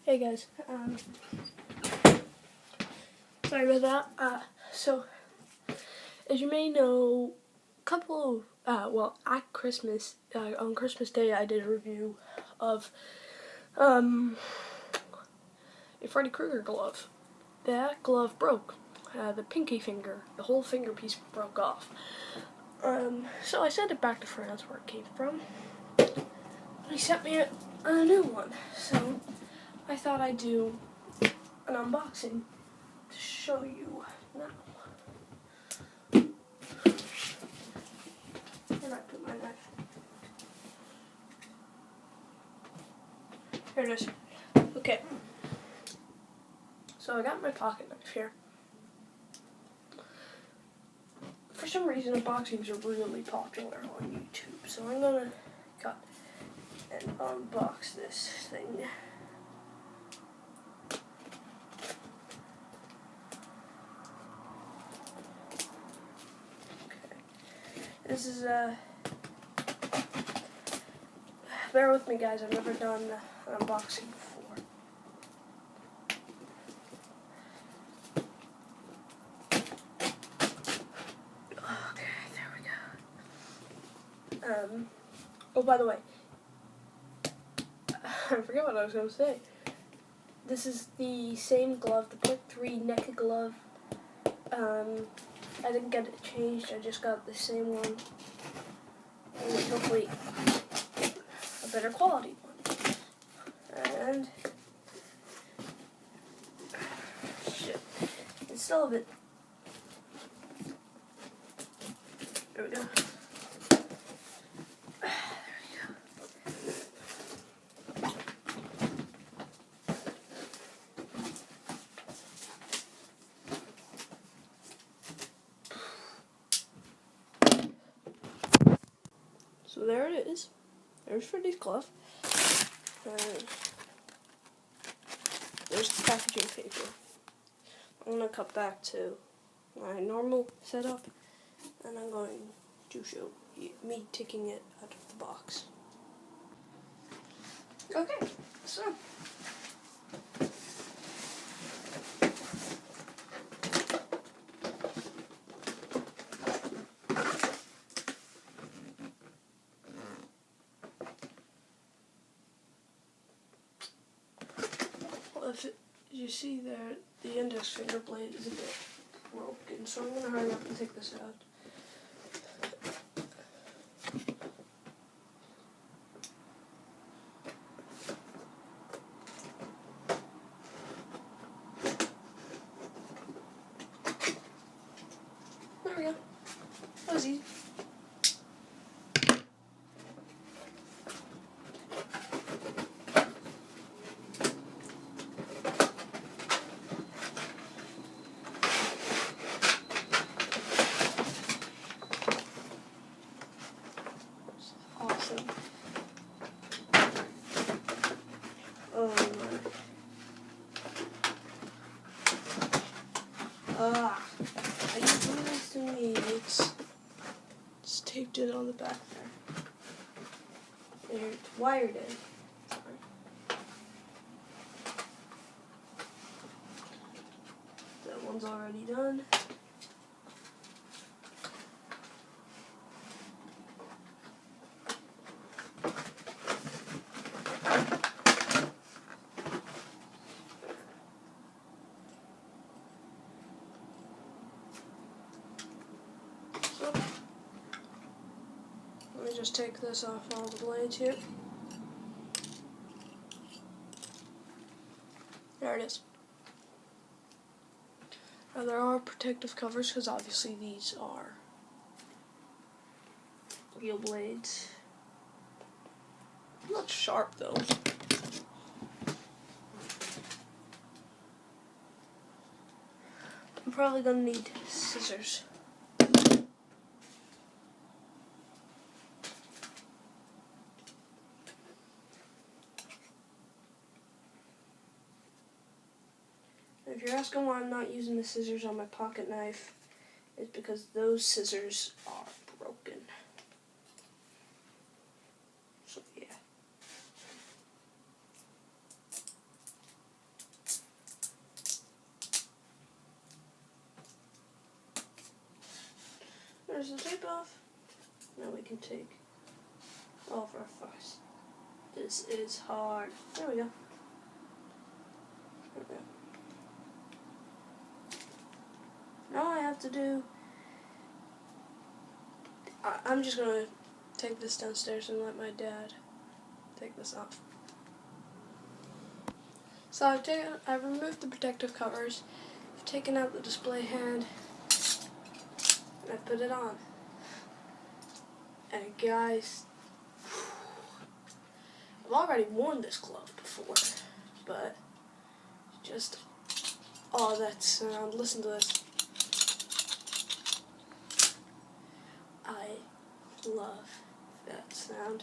Hey guys, sorry about that. So, as you may know, at Christmas, on Christmas Day, I did a review of a Freddy Krueger glove. That glove broke. The pinky finger, the whole finger piece broke off. So I sent it back to France where it came from. He sent me a new one. So I thought I'd do an unboxing to show you now. Where did I put my knife? Here it is. Okay. So I got my pocket knife here. For some reason, unboxings are really popular on YouTube, so I'm gonna cut and unbox this thing. This is bear with me guys, I've never done an unboxing before. Okay, there we go. Oh, by the way, I forget what I was going to say. This is the same glove, the .3 neck glove. I didn't get it changed, I just got the same one. And hopefully a better quality one. And shit, it's still a bit. There we go. So there it is. There's Freddy's glove. There's the packaging paper. I'm going to cut back to my normal setup, and I'm going to show me taking it out of the box. Okay, so if you see there, the index finger blade is a bit broken, so I'm going to hurry up and take this out. There we go. That was easy. Awesome. Oh my. Are you doing this to me? It's taped it on the back there. And it's wired in. That one's already done. So, let me just take this off all the blades here. There it is. Now there are protective covers because obviously these are real blades. Not sharp though. I'm probably gonna need scissors. If you're asking why I'm not using the scissors on my pocket knife, it's because those scissors are broken. So yeah. Where's the tape off? Now we can take off our fuss. This is hard. There we go. There we go. Now I have to do... I'm just going to take this downstairs and let my dad take this off. So I've removed the protective covers, I've taken out the display hand, and I put it on. And guys, I've already worn this glove before, but just, oh, that sound, listen to this. I love that sound.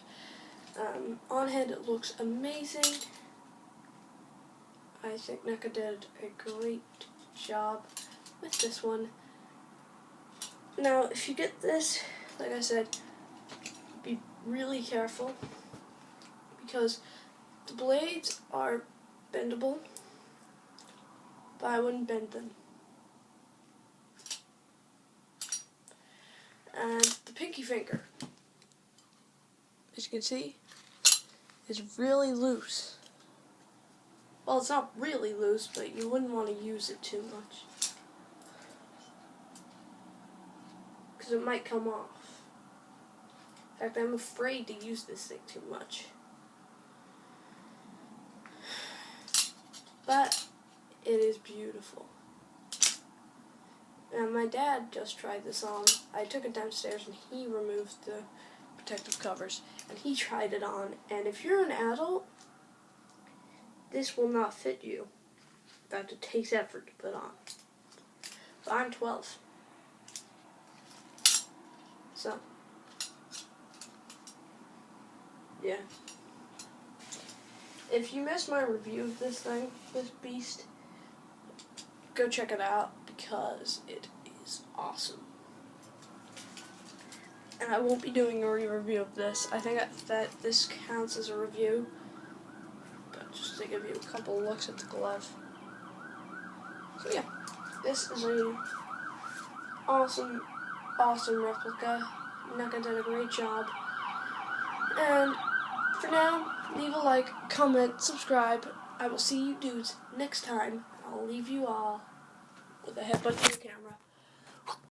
On hand it looks amazing. I think NECA did a great job with this one. Now, if you get this, like I said, be really careful because the blades are bendable, but I wouldn't bend them. And the pinky finger, as you can see, is really loose. Well, it's not really loose, but you wouldn't want to use it too much, because it might come off. In fact, I'm afraid to use this thing too much. But it is beautiful. And my dad just tried this on. I took it downstairs and he removed the protective covers and he tried it on. And if you're an adult, this will not fit you. In fact, it takes effort to put on. But I'm 12. So, yeah. If you missed my review of this thing, this beast, go check it out because it is awesome. And I won't be doing a re-review of this. I think that this counts as a review. But just to give you a couple looks at the glove. So yeah, this is a awesome replica. NECA did a great job. And for now, leave a like, comment, subscribe. I will see you dudes next time. I'll leave you all with a headbutt to the camera.